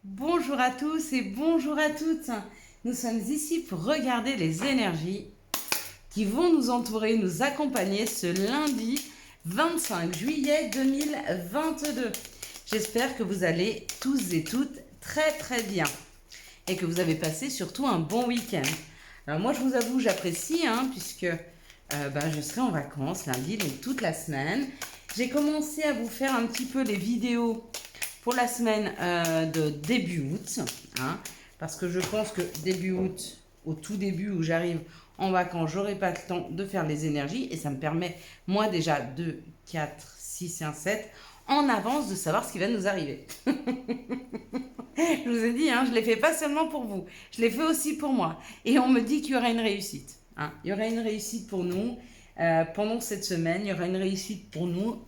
Bonjour à tous et bonjour à toutes. Nous sommes ici pour regarder les énergies qui vont nous entourer, nous accompagner ce lundi 25 juillet 2022. J'espère que vous allez tous et toutes très bien et que vous avez passé surtout un bon week-end. Alors moi je vous avoue j'apprécie puisque je serai en vacances lundi, donc toute la semaine. J'ai commencé à vous faire un petit peu les vidéos pour la semaine de début août, parce que je pense que début août, au tout début où j'arrive en vacances, j'aurai pas le temps de faire les énergies et ça me permet, moi déjà, 2, 4, 6 et 1, 7, en avance de savoir ce qui va nous arriver. Je vous ai dit, je ne l'ai fait pas seulement pour vous, je l'ai fait aussi pour moi. Et on me dit qu'il y aura une réussite. Il y aura une réussite pour nous pendant cette semaine, il y aura une réussite pour nous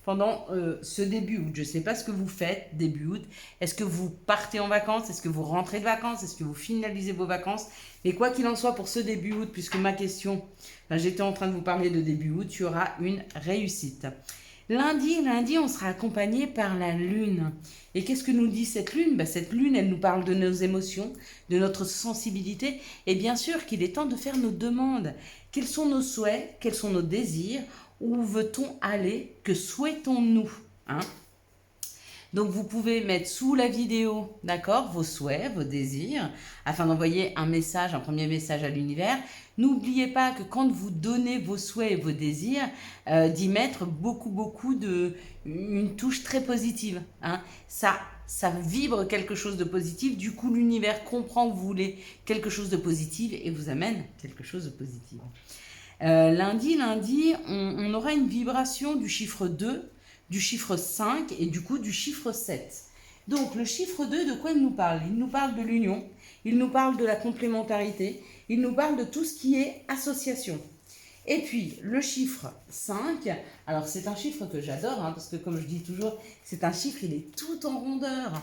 pendant ce début août. Je ne sais pas ce que vous faites début août. Est-ce que vous partez en vacances? Est-ce que vous rentrez de vacances? Est-ce que vous finalisez vos vacances? Mais quoi qu'il en soit pour ce début août, puisque ma question, j'étais en train de vous parler de début août, il y aura une réussite. Lundi, on sera accompagné par la lune. Et qu'est-ce que nous dit cette lune? Cette lune, elle nous parle de nos émotions, de notre sensibilité. Et bien sûr qu'il est temps de faire nos demandes. Quels sont nos souhaits? Quels sont nos désirs? Où veut-on aller? Que souhaitons-nous? Donc vous pouvez mettre sous la vidéo, d'accord, vos souhaits, vos désirs, afin d'envoyer un message, un premier message à l'univers. N'oubliez pas que quand vous donnez vos souhaits et vos désirs, d'y mettre beaucoup une touche très positive. Ça vibre quelque chose de positif, du coup l'univers comprend que vous voulez quelque chose de positif et vous amène quelque chose de positif. Lundi, on aura une vibration du chiffre 2, du chiffre 5 et du coup du chiffre 7. Donc le chiffre 2, de quoi il nous parle? Il nous parle de l'union, il nous parle de la complémentarité, il nous parle de tout ce qui est association. Et puis le chiffre 5, alors c'est un chiffre que j'adore, parce que comme je dis toujours, c'est un chiffre, il est tout en rondeur.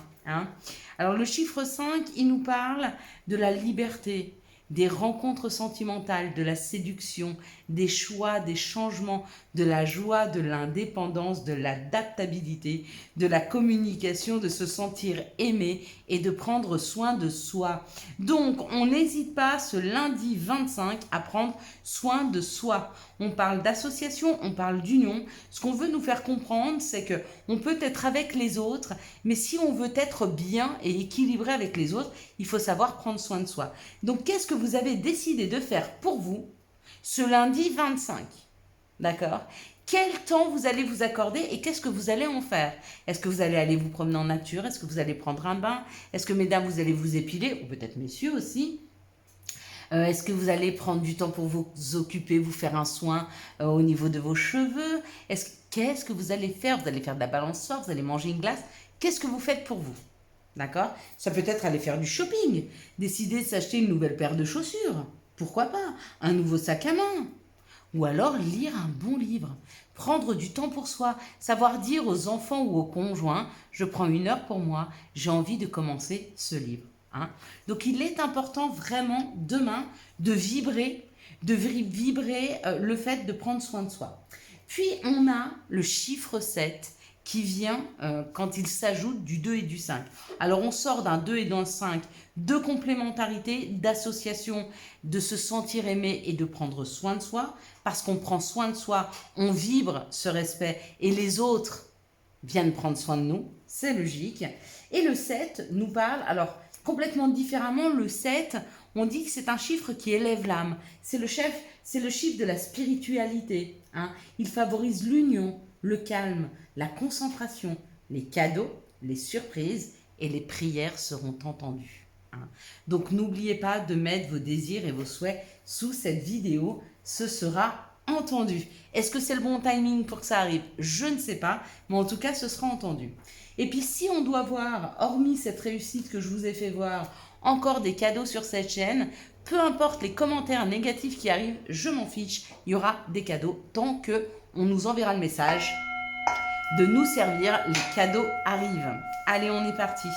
Alors le chiffre 5, il nous parle de la liberté, des rencontres sentimentales, de la séduction, des choix, des changements, de la joie, de l'indépendance, de l'adaptabilité, de la communication, de se sentir aimé et de prendre soin de soi. Donc, on n'hésite pas ce lundi 25 à prendre soin de soi. On parle d'association, on parle d'union. Ce qu'on veut nous faire comprendre, c'est que on peut être avec les autres, mais si on veut être bien et équilibré avec les autres, il faut savoir prendre soin de soi. Donc, qu'est-ce que vous avez décidé de faire pour vous ce lundi 25? D'accord? Quel temps vous allez vous accorder et qu'est-ce que vous allez en faire? Est-ce que vous allez aller vous promener en nature? Est-ce que vous allez prendre un bain? Est-ce que mesdames, vous allez vous épiler? Ou peut-être messieurs aussi? Est-ce que vous allez prendre du temps pour vous occuper, vous faire un soin au niveau de vos cheveux? Qu'est-ce que vous allez faire? Vous allez faire de la balançoire? Vous allez manger une glace? Qu'est-ce que vous faites pour vous? D'accord? Ça peut être aller faire du shopping, décider de s'acheter une nouvelle paire de chaussures. Pourquoi pas? Un nouveau sac à main. Ou alors lire un bon livre. Prendre du temps pour soi. Savoir dire aux enfants ou aux conjoints, je prends 1 heure pour moi, j'ai envie de commencer ce livre. Donc il est important vraiment demain de vibrer le fait de prendre soin de soi. Puis on a le chiffre 7 qui vient quand il s'ajoute du 2 et du 5. Alors on sort d'un 2 et d'un 5 de complémentarité, d'association, de se sentir aimé et de prendre soin de soi. Parce qu'on prend soin de soi, on vibre ce respect et les autres viennent prendre soin de nous, c'est logique. Et le 7 nous parle, alors complètement différemment, le 7, on dit que c'est un chiffre qui élève l'âme. C'est le chiffre de la spiritualité. Il favorise l'union, le calme, la concentration, les cadeaux, les surprises et les prières seront entendues. Donc n'oubliez pas de mettre vos désirs et vos souhaits sous cette vidéo, ce sera entendu. Est-ce que c'est le bon timing pour que ça arrive? Je ne sais pas, mais en tout cas ce sera entendu. Et puis si on doit voir, hormis cette réussite que je vous ai fait voir, encore des cadeaux sur cette chaîne, peu importe les commentaires négatifs qui arrivent, je m'en fiche, il y aura des cadeaux tant que on nous enverra le message de nous servir, les cadeaux arrivent. Allez, on est parti.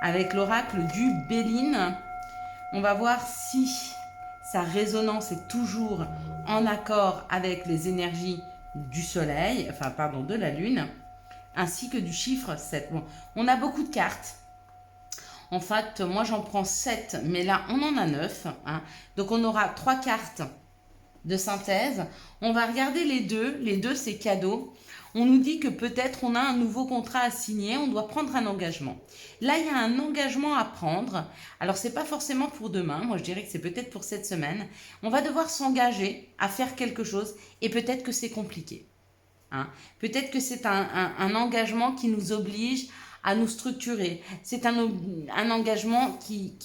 Avec l'oracle du Béline, on va voir si sa résonance est toujours en accord avec les énergies du soleil, de la lune, ainsi que du chiffre 7. Bon, on a beaucoup de cartes. En fait, moi, j'en prends 7, mais là, on en a 9. Hein. Donc, on aura 3 cartes de synthèse. On va regarder les deux. Les deux, c'est cadeau. On nous dit que peut-être on a un nouveau contrat à signer, on doit prendre un engagement. Là, il y a un engagement à prendre. Alors, c'est pas forcément pour demain. Moi, je dirais que c'est peut-être pour cette semaine. On va devoir s'engager à faire quelque chose et peut-être que c'est compliqué. Hein. Peut-être que c'est un engagement qui nous oblige à nous structurer. C'est un engagement qui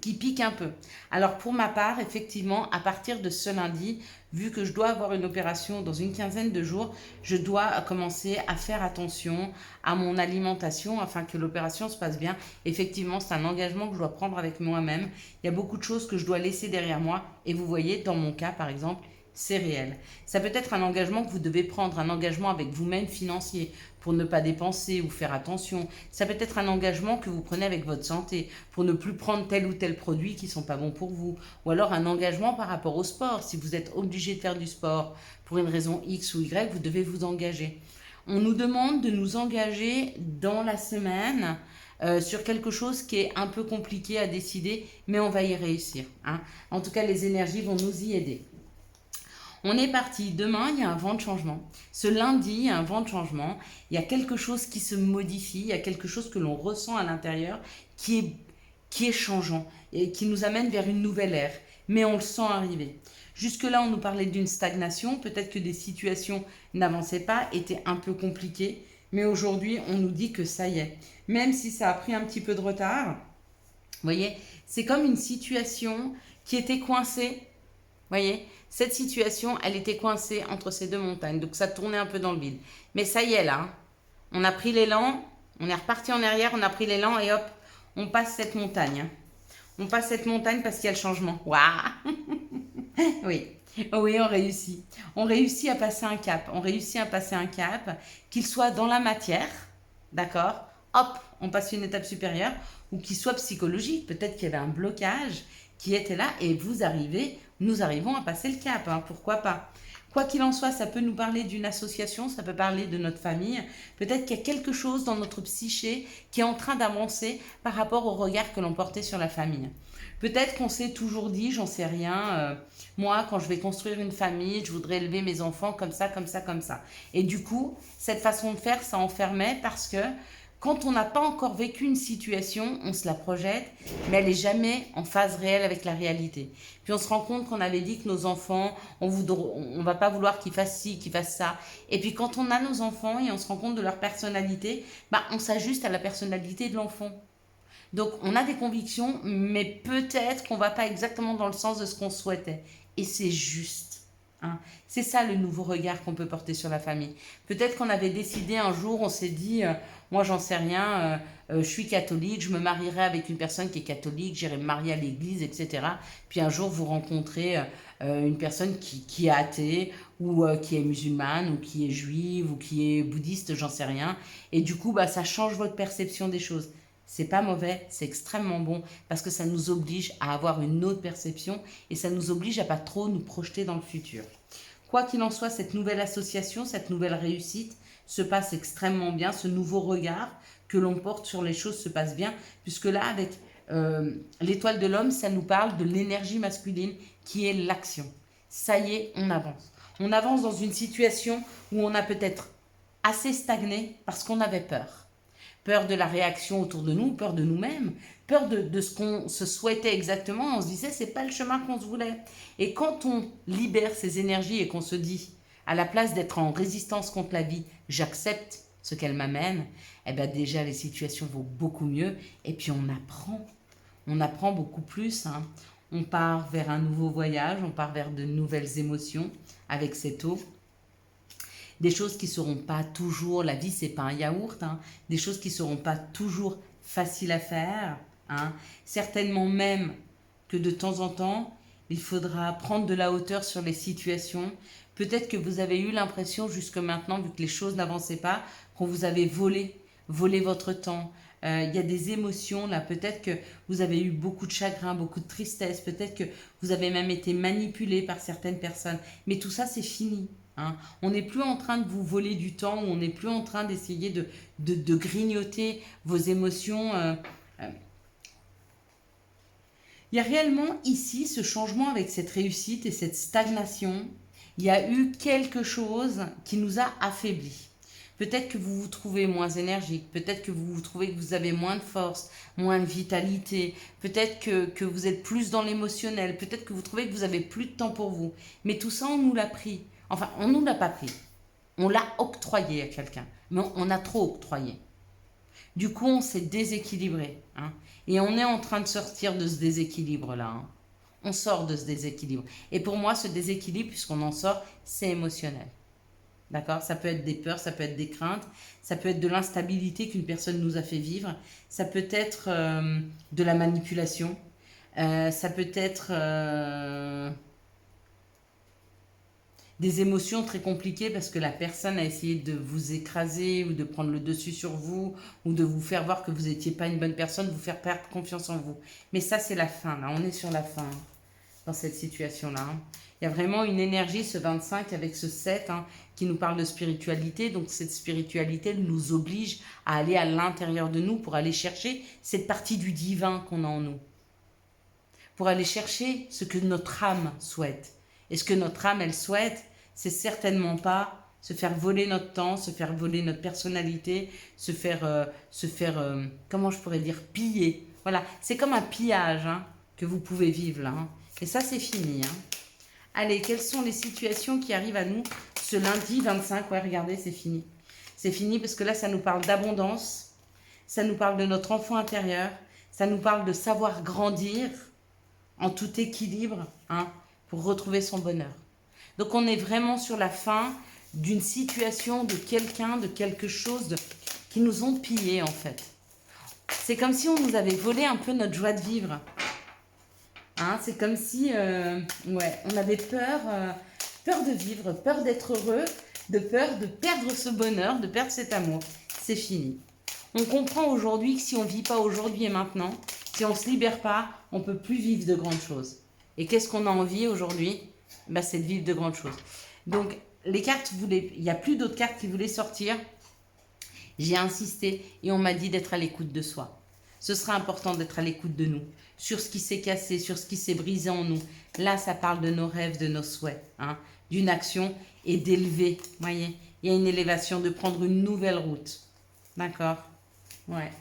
pique un peu. Alors pour ma part, effectivement, à partir de ce lundi, vu que je dois avoir une opération dans une quinzaine de jours, je dois commencer à faire attention à mon alimentation afin que l'opération se passe bien. Effectivement, c'est un engagement que je dois prendre avec moi-même. Il y a beaucoup de choses que je dois laisser derrière moi. Et vous voyez, dans mon cas, par exemple, c'est réel. Ça peut être un engagement que vous devez prendre, un engagement avec vous-même financier pour ne pas dépenser ou faire attention. Ça peut être un engagement que vous prenez avec votre santé pour ne plus prendre tel ou tel produit qui ne sont pas bons pour vous. Ou alors un engagement par rapport au sport. Si vous êtes obligé de faire du sport pour une raison X ou Y, vous devez vous engager. On nous demande de nous engager dans la semaine sur quelque chose qui est un peu compliqué à décider, mais on va y réussir. Hein. En tout cas, les énergies vont nous y aider. On est parti. Demain, il y a un vent de changement. Ce lundi, il y a un vent de changement. Il y a quelque chose qui se modifie. Il y a quelque chose que l'on ressent à l'intérieur qui est changeant et qui nous amène vers une nouvelle ère. Mais on le sent arriver. Jusque-là, on nous parlait d'une stagnation. Peut-être que des situations n'avançaient pas, étaient un peu compliquées. Mais aujourd'hui, on nous dit que ça y est. Même si ça a pris un petit peu de retard, vous voyez, c'est comme une situation qui était coincée. Vous voyez, cette situation, elle était coincée entre ces deux montagnes. Donc, ça tournait un peu dans le vide. Mais ça y est, là. On a pris l'élan. On est reparti en arrière. On a pris l'élan. Et hop, on passe cette montagne. On passe cette montagne parce qu'il y a le changement. Waouh. Oui. Oui, on réussit. On réussit à passer un cap. On réussit à passer un cap, qu'il soit dans la matière. D'accord. Hop, on passe une étape supérieure. Ou qu'il soit psychologique. Peut-être qu'il y avait un blocage qui était là. Et nous arrivons à passer le cap, hein, pourquoi pas. Quoi qu'il en soit, ça peut nous parler d'une association, ça peut parler de notre famille. Peut-être qu'il y a quelque chose dans notre psyché qui est en train d'avancer par rapport au regard que l'on portait sur la famille. Peut-être qu'on s'est toujours dit, j'en sais rien, moi quand je vais construire une famille, je voudrais élever mes enfants comme ça, comme ça, comme ça. Et du coup, cette façon de faire, ça enfermait parce que quand on n'a pas encore vécu une situation, on se la projette, mais elle n'est jamais en phase réelle avec la réalité. Puis on se rend compte qu'on avait dit que nos enfants, on ne va pas vouloir qu'ils fassent ci, qu'ils fassent ça. Et puis quand on a nos enfants et on se rend compte de leur personnalité, bah, on s'ajuste à la personnalité de l'enfant. Donc on a des convictions, mais peut-être qu'on ne va pas exactement dans le sens de ce qu'on souhaitait. Et c'est juste. Hein. C'est ça le nouveau regard qu'on peut porter sur la famille. Peut-être qu'on avait décidé un jour, on s'est dit, moi j'en sais rien, je suis catholique, je me marierai avec une personne qui est catholique, j'irai me marier à l'église, etc. Puis un jour vous rencontrez une personne qui est athée ou qui est musulmane ou qui est juive ou qui est bouddhiste, j'en sais rien. Et du coup, bah, ça change votre perception des choses. C'est pas mauvais, c'est extrêmement bon parce que ça nous oblige à avoir une autre perception et ça nous oblige à pas trop nous projeter dans le futur. Quoi qu'il en soit, cette nouvelle association, cette nouvelle réussite se passe extrêmement bien. Ce nouveau regard que l'on porte sur les choses se passe bien puisque là, avec l'étoile de l'homme, ça nous parle de l'énergie masculine qui est l'action. Ça y est, on avance. On avance dans une situation où on a peut-être assez stagné parce qu'on avait peur. Peur de la réaction autour de nous, peur de nous-mêmes, peur de ce qu'on se souhaitait exactement. On se disait, c'est pas le chemin qu'on se voulait. Et quand on libère ces énergies et qu'on se dit, à la place d'être en résistance contre la vie, j'accepte ce qu'elle m'amène, eh bien déjà les situations vont beaucoup mieux. Et puis on apprend beaucoup plus. Hein. On part vers un nouveau voyage, on part vers de nouvelles émotions avec cette eau. Des choses qui ne seront pas toujours, la vie c'est pas un yaourt, hein, des choses qui ne seront pas toujours faciles à faire. Hein. Certainement même que de temps en temps, il faudra prendre de la hauteur sur les situations. Peut-être que vous avez eu l'impression jusque maintenant, vu que les choses n'avançaient pas, qu'on vous avait volé votre temps. Il y a des émotions là, peut-être que vous avez eu beaucoup de chagrin, beaucoup de tristesse, peut-être que vous avez même été manipulé par certaines personnes. Mais tout ça c'est fini. Hein. On n'est plus en train de vous voler du temps, ou on n'est plus en train d'essayer de grignoter vos émotions Il y a réellement ici ce changement avec cette réussite et cette stagnation. Il y a eu quelque chose qui nous a affaiblis. Peut-être que vous vous trouvez moins énergique, peut-être que vous trouvez que vous avez moins de force, moins de vitalité, peut-être que vous êtes plus dans l'émotionnel, peut-être que vous trouvez que vous avez plus de temps pour vous. Mais tout ça, on nous l'a pris. Enfin, on ne nous l'a pas pris. On l'a octroyé à quelqu'un, mais on a trop octroyé. Du coup, on s'est déséquilibré. Hein, et on est en train de sortir de ce déséquilibre-là. Hein. On sort de ce déséquilibre. Et pour moi, ce déséquilibre, puisqu'on en sort, c'est émotionnel. D'accord? Ça peut être des peurs, ça peut être des craintes, ça peut être de l'instabilité qu'une personne nous a fait vivre, ça peut être de la manipulation, ça peut être des émotions très compliquées parce que la personne a essayé de vous écraser ou de prendre le dessus sur vous ou de vous faire voir que vous n'étiez pas une bonne personne, vous faire perdre confiance en vous. Mais ça, c'est la fin, là. On est sur la fin dans cette situation-là. Il y a vraiment une énergie, ce 25 avec ce 7, qui nous parle de spiritualité. Donc, cette spiritualité nous oblige à aller à l'intérieur de nous pour aller chercher cette partie du divin qu'on a en nous. Pour aller chercher ce que notre âme souhaite. Et ce que notre âme, elle souhaite, c'est certainement pas se faire voler notre temps, se faire voler notre personnalité, se faire comment je pourrais dire, piller. Voilà, c'est comme un pillage que vous pouvez vivre là. Et ça, c'est fini. Allez, quelles sont les situations qui arrivent à nous ce lundi 25? Ouais, regardez, c'est fini. C'est fini parce que là, ça nous parle d'abondance, ça nous parle de notre enfant intérieur, ça nous parle de savoir grandir en tout équilibre, pour retrouver son bonheur. Donc on est vraiment sur la fin d'une situation, de quelqu'un, de quelque chose qui nous ont pillé en fait. C'est comme si on nous avait volé un peu notre joie de vivre. C'est comme si on avait peur de vivre, peur d'être heureux, peur de perdre ce bonheur, de perdre cet amour. C'est fini. On comprend aujourd'hui que si on ne vit pas aujourd'hui et maintenant, si on ne se libère pas, on ne peut plus vivre de grandes choses. Et qu'est-ce qu'on a envie aujourd'hui? C'est de vivre de grandes choses. Donc, les cartes voulaient... Il n'y a plus d'autres cartes qui voulaient sortir. J'ai insisté et on m'a dit d'être à l'écoute de soi. Ce sera important d'être à l'écoute de nous, sur ce qui s'est cassé, sur ce qui s'est brisé en nous. Là, ça parle de nos rêves, de nos souhaits, d'une action et d'élever. Vous voyez, il y a une élévation, de prendre une nouvelle route. D'accord? Ouais.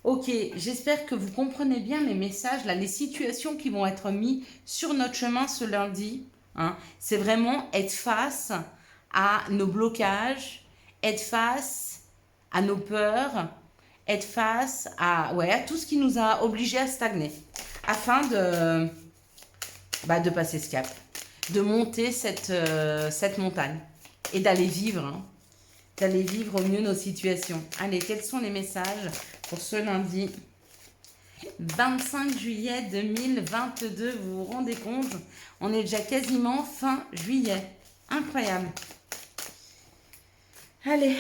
Ok, j'espère que vous comprenez bien les messages, là, les situations qui vont être mises sur notre chemin ce lundi. C'est vraiment être face à nos blocages, être face à nos peurs, être face à tout ce qui nous a obligés à stagner, afin de passer ce cap, de monter cette montagne et d'aller vivre, d'aller vivre au mieux nos situations. Allez, quels sont les messages pour ce lundi 25 juillet 2022, vous vous rendez compte? On est déjà quasiment fin juillet. Incroyable. Allez,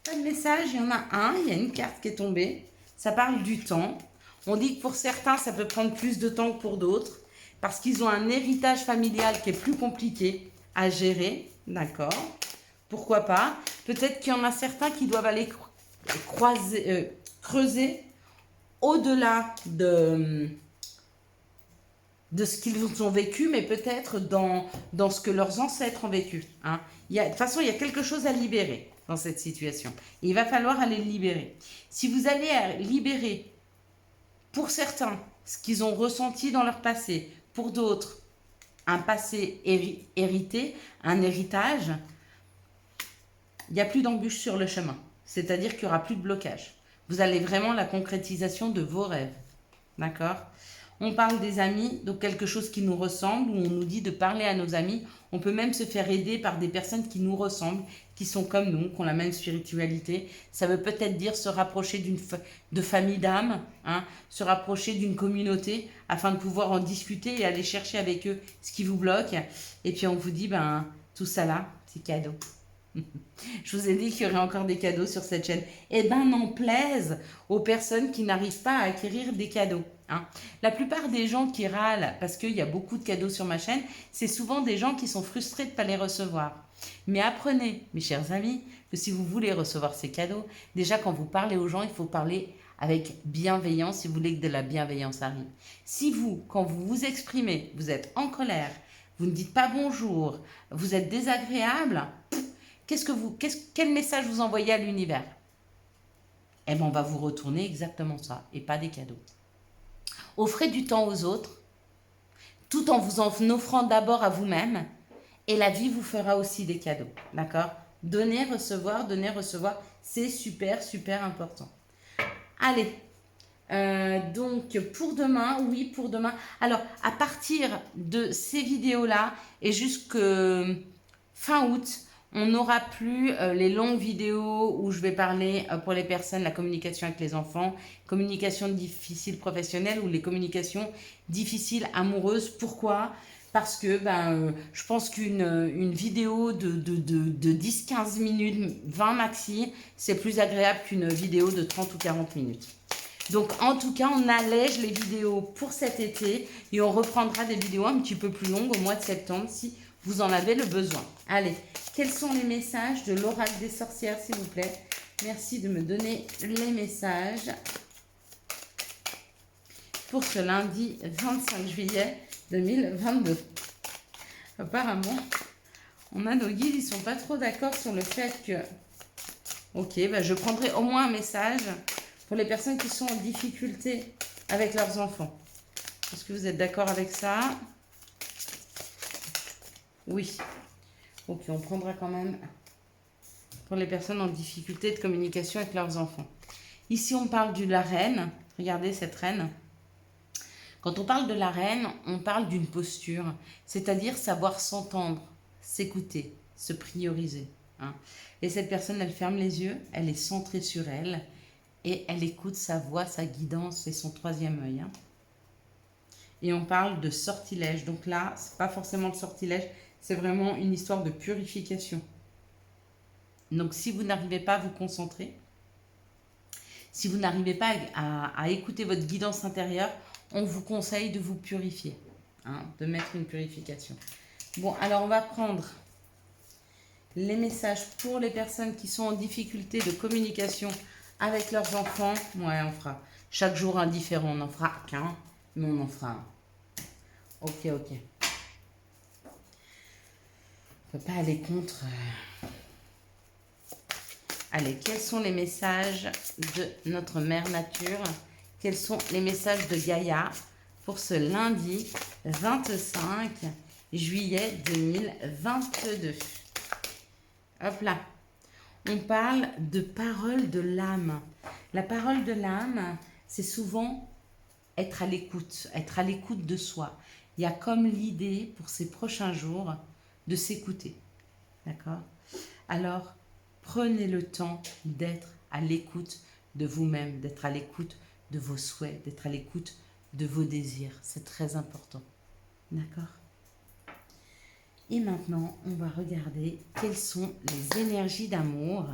pas de message, il y en a un, il y a une carte qui est tombée. Ça parle du temps. On dit que pour certains, ça peut prendre plus de temps que pour d'autres, parce qu'ils ont un héritage familial qui est plus compliqué à gérer. D'accord? Pourquoi pas? Peut-être qu'il y en a certains qui doivent aller creuser au-delà de ce qu'ils ont vécu, mais peut-être dans ce que leurs ancêtres ont vécu. De toute façon, il y a quelque chose à libérer dans cette situation. Et il va falloir aller le libérer. Si vous allez libérer, pour certains, ce qu'ils ont ressenti dans leur passé, pour d'autres, un passé hérité, un héritage, il n'y a plus d'embûches sur le chemin. C'est-à-dire qu'il n'y aura plus de blocage. Vous allez vraiment la concrétisation de vos rêves. D'accord? On parle des amis, donc quelque chose qui nous ressemble, où on nous dit de parler à nos amis. On peut même se faire aider par des personnes qui nous ressemblent, qui sont comme nous, qui ont la même spiritualité. Ça veut peut-être dire se rapprocher de famille d'âme, se rapprocher d'une communauté, afin de pouvoir en discuter et aller chercher avec eux ce qui vous bloque. Et puis on vous dit, tout ça là, c'est cadeau. Je vous ai dit qu'il y aurait encore des cadeaux sur cette chaîne. N'en plaise aux personnes qui n'arrivent pas à acquérir des cadeaux. La plupart des gens qui râlent parce qu'il y a beaucoup de cadeaux sur ma chaîne, c'est souvent des gens qui sont frustrés de ne pas les recevoir. Mais apprenez, mes chers amis, que si vous voulez recevoir ces cadeaux, déjà quand vous parlez aux gens, il faut parler avec bienveillance si vous voulez que de la bienveillance arrive. Si vous, quand vous vous exprimez, vous êtes en colère, vous ne dites pas bonjour, vous êtes désagréable, quel message vous envoyez à l'univers? Eh bien, on va vous retourner exactement ça et pas des cadeaux. Offrez du temps aux autres, tout en vous en offrant d'abord à vous-même, et la vie vous fera aussi des cadeaux, d'accord? Donner, recevoir, c'est super, super important. Allez, donc pour demain, oui, pour demain. Alors, à partir de ces vidéos-là et jusque fin août, on n'aura plus les longues vidéos où je vais parler pour les personnes la communication avec les enfants, communication difficile professionnelle ou les communications difficiles amoureuses. Pourquoi ? Parce que je pense qu'une vidéo de 10-15 minutes, 20 maxi, c'est plus agréable qu'une vidéo de 30 ou 40 minutes. Donc, en tout cas, on allège les vidéos pour cet été et on reprendra des vidéos un petit peu plus longues au mois de septembre si vous en avez le besoin. Allez, quels sont les messages de l'oracle des sorcières, s'il vous plaît? Merci de me donner les messages pour ce lundi 25 juillet 2022. Apparemment, on a nos guides, ils ne sont pas trop d'accord sur le fait que... Ok, je prendrai au moins un message pour les personnes qui sont en difficulté avec leurs enfants. Est-ce que vous êtes d'accord avec ça? Oui. Ok, on prendra quand même pour les personnes en difficulté de communication avec leurs enfants. Ici, on parle de la reine. Regardez cette reine. Quand on parle de la reine, on parle d'une posture, c'est-à-dire savoir s'entendre, s'écouter, se prioriser. Hein. Et cette personne, elle ferme les yeux, elle est centrée sur elle et elle écoute sa voix, sa guidance et son troisième œil. Hein. Et on parle de sortilège. Donc là, ce n'est pas forcément le sortilège, c'est vraiment une histoire de purification. Donc si vous n'arrivez pas à vous concentrer, si vous n'arrivez pas à écouter votre guidance intérieure, on vous conseille de vous purifier, hein, de mettre une purification. Bon, alors on va prendre les messages pour les personnes qui sont en difficulté de communication avec leurs enfants. Ouais, on fera chaque jour un différent. On n'en fera qu'un, mais on en fera un. Ok. On ne peut pas aller contre... Allez, quels sont les messages de notre mère nature? Quels sont les messages de Gaïa pour ce lundi 25 juillet 2022? Hop là. On parle de parole de l'âme. La parole de l'âme, c'est souvent être à l'écoute de soi. Il y a comme l'idée pour ces prochains jours de s'écouter. D'accord? Alors, prenez le temps d'être à l'écoute de vous-même, d'être à l'écoute de vos souhaits, d'être à l'écoute de vos désirs. C'est très important. D'accord? Et maintenant, on va regarder quelles sont les énergies d'amour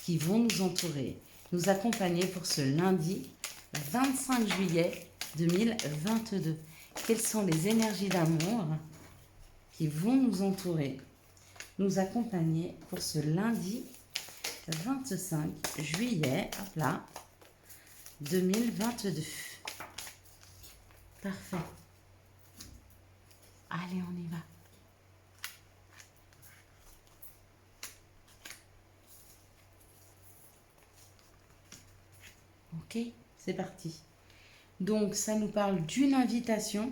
qui vont nous entourer, nous accompagner pour ce lundi 25 juillet 2022. Quelles sont les énergies d'amour qui vont nous entourer, nous accompagner pour ce lundi 25 juillet, hop là, 2022. Parfait. Allez, on y va. Ok, c'est parti. Donc, ça nous parle d'une invitation.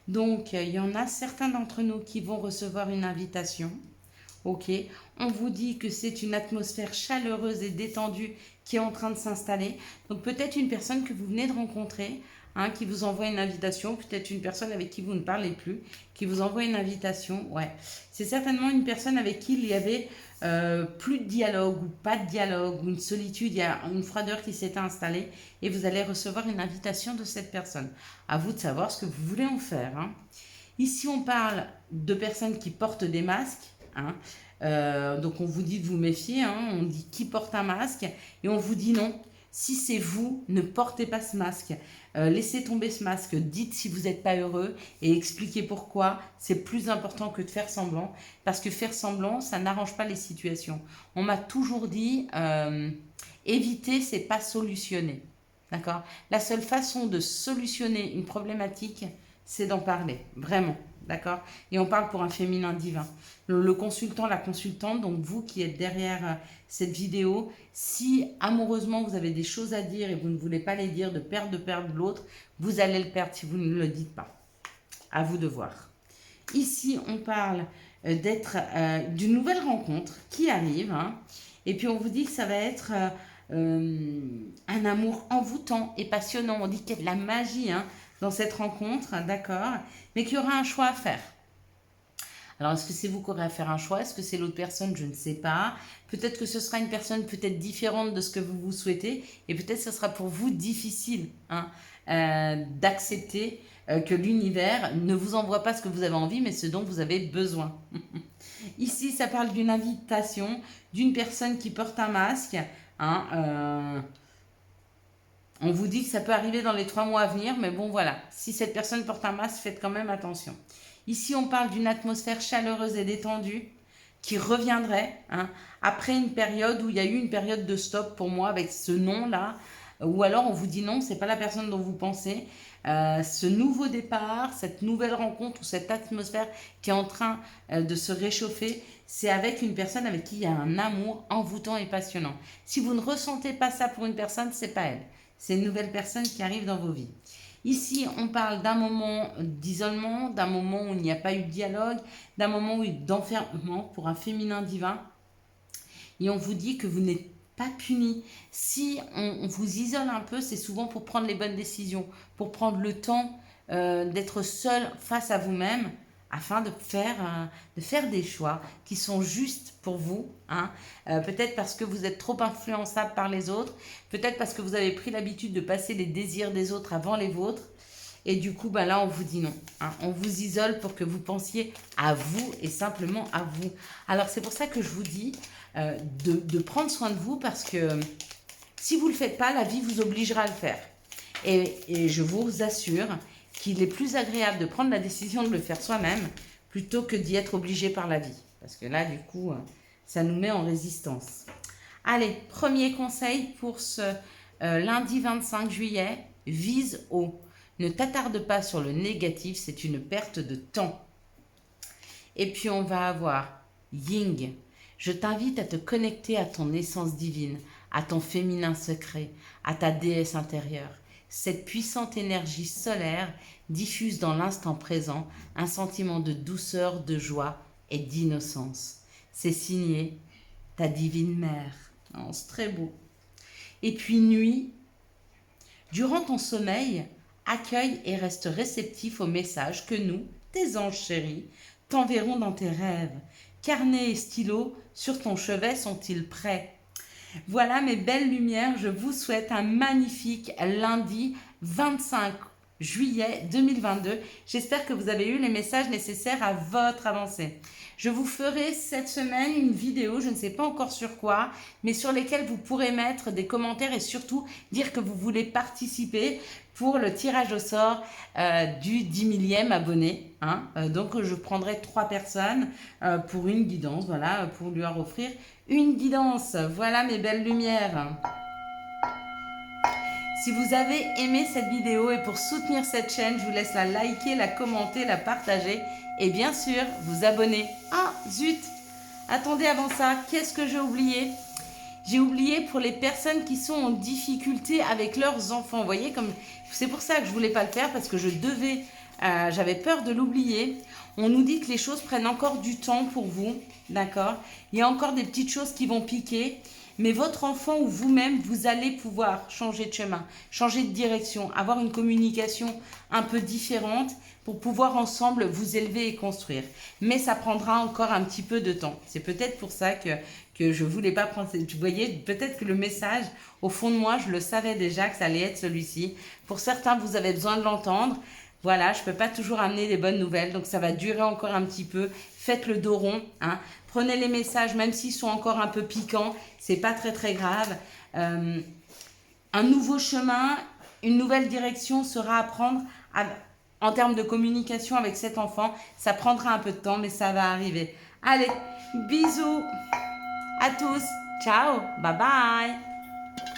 Donc, il y en a certains d'entre nous qui vont recevoir une invitation. Ok, on vous dit que c'est une atmosphère chaleureuse et détendue qui est en train de s'installer. Donc, peut-être une personne que vous venez de rencontrer, hein, qui vous envoie une invitation. Peut-être une personne avec qui vous ne parlez plus, qui vous envoie une invitation. Ouais, c'est certainement une personne avec qui il y avait plus de dialogue ou pas de dialogue ou une solitude, il y a une froideur qui s'est installée et vous allez recevoir une invitation de cette personne. À vous de savoir ce que vous voulez en faire. Hein. Ici, on parle de personnes qui portent des masques. Hein. Donc, on vous dit de vous méfier. Hein. On dit qui porte un masque et on vous dit non. Si c'est vous, ne portez pas ce masque. Laissez tomber ce masque. Dites si vous n'êtes pas heureux et expliquez pourquoi. C'est plus important que de faire semblant. Parce que faire semblant, ça n'arrange pas les situations. On m'a toujours dit, éviter, c'est pas solutionner. d'accord? La seule façon de solutionner une problématique, c'est d'en parler, vraiment, d'accord? Et on parle pour un féminin divin. Le consultant, la consultante, donc vous qui êtes derrière cette vidéo, si amoureusement vous avez des choses à dire et vous ne voulez pas les dire, de perdre l'autre, vous allez le perdre si vous ne le dites pas. À vous de voir. Ici, on parle d'une nouvelle rencontre qui arrive, hein, et puis on vous dit que ça va être un amour envoûtant et passionnant. On dit qu'il y a de la magie hein, dans cette rencontre, d'accord, mais qu'il y aura un choix à faire. Alors, est-ce que c'est vous qui aurez à faire un choix? Est-ce que c'est l'autre personne? Je ne sais pas. Peut-être que ce sera une personne peut-être différente de ce que vous souhaitez. Et peut-être que ce sera pour vous difficile hein, d'accepter que l'univers ne vous envoie pas ce que vous avez envie, mais ce dont vous avez besoin. Ici, ça parle d'une invitation, d'une personne qui porte un masque. Hein, on vous dit que ça peut arriver dans les 3 mois à venir, mais bon, voilà. Si cette personne porte un masque, faites quand même attention. Ici, on parle d'une atmosphère chaleureuse et détendue qui reviendrait hein, après une période où il y a eu une période de stop pour moi avec ce nom-là. Ou alors, on vous dit non, ce n'est pas la personne dont vous pensez. Ce nouveau départ, cette nouvelle rencontre ou cette atmosphère qui est en train de se réchauffer, c'est avec une personne avec qui il y a un amour envoûtant et passionnant. Si vous ne ressentez pas ça pour une personne, ce n'est pas elle. C'est une nouvelle personne qui arrive dans vos vies. Ici, on parle d'un moment d'isolement, d'un moment où il n'y a pas eu de dialogue, d'un moment où il y a eu d'enfermement pour un féminin divin. Et on vous dit que vous n'êtes pas puni. Si on vous isole un peu, c'est souvent pour prendre les bonnes décisions, pour prendre le temps d'être seul face à vous-même, afin de faire des choix qui sont justes pour vous. Hein. Peut-être parce que vous êtes trop influençable par les autres, peut-être parce que vous avez pris l'habitude de passer les désirs des autres avant les vôtres. Et du coup, là, on vous dit non. Hein. On vous isole pour que vous pensiez à vous et simplement à vous. Alors, c'est pour ça que je vous dis de prendre soin de vous parce que si vous ne le faites pas, la vie vous obligera à le faire. Et je vous assure qu'il est plus agréable de prendre la décision de le faire soi-même plutôt que d'y être obligé par la vie. Parce que là, du coup, ça nous met en résistance. Allez, premier conseil pour ce lundi 25 juillet, vise haut. Ne t'attarde pas sur le négatif, c'est une perte de temps. Et puis, on va avoir Ying. Je t'invite à te connecter à ton essence divine, à ton féminin secret, à ta déesse intérieure. Cette puissante énergie solaire diffuse dans l'instant présent un sentiment de douceur, de joie et d'innocence. C'est signé ta divine mère. Oh, c'est très beau. Et puis nuit, durant ton sommeil, accueille et reste réceptif aux messages que nous, tes anges chéris, t'enverrons dans tes rêves. Carnet et stylo sur ton chevet sont-ils prêts? Voilà mes belles lumières, je vous souhaite un magnifique lundi 25 juillet 2022. J'espère que vous avez eu les messages nécessaires à votre avancée. Je vous ferai cette semaine une vidéo, je ne sais pas encore sur quoi, mais sur lesquelles vous pourrez mettre des commentaires et surtout dire que vous voulez participer pour le tirage au sort du 10 millième abonné. Hein. Donc je prendrai 3 personnes pour une guidance, voilà, pour lui offrir une guidance. Voilà mes belles lumières. Si vous avez aimé cette vidéo et pour soutenir cette chaîne, je vous laisse la liker, la commenter, la partager et bien sûr vous abonner. Ah zut, attendez avant ça, qu'est-ce que j'ai oublié? J'ai oublié pour les personnes qui sont en difficulté avec leurs enfants. Vous voyez, c'est pour ça que je ne voulais pas le faire parce que j'avais peur de l'oublier. On nous dit que les choses prennent encore du temps pour vous, d'accord? Il y a encore des petites choses qui vont piquer. Mais votre enfant ou vous-même, vous allez pouvoir changer de chemin, changer de direction, avoir une communication un peu différente pour pouvoir ensemble vous élever et construire. Mais ça prendra encore un petit peu de temps. C'est peut-être pour ça que je ne voulais pas prendre... Vous voyez, peut-être que le message, au fond de moi, je le savais déjà que ça allait être celui-ci. Pour certains, vous avez besoin de l'entendre. Voilà, je ne peux pas toujours amener des bonnes nouvelles, donc ça va durer encore un petit peu. Faites le dos rond, hein. Prenez les messages, même s'ils sont encore un peu piquants, c'est pas très très grave. Un nouveau chemin, une nouvelle direction sera à prendre en termes de communication avec cet enfant. Ça prendra un peu de temps, mais ça va arriver. Allez, bisous à tous. Ciao, bye bye.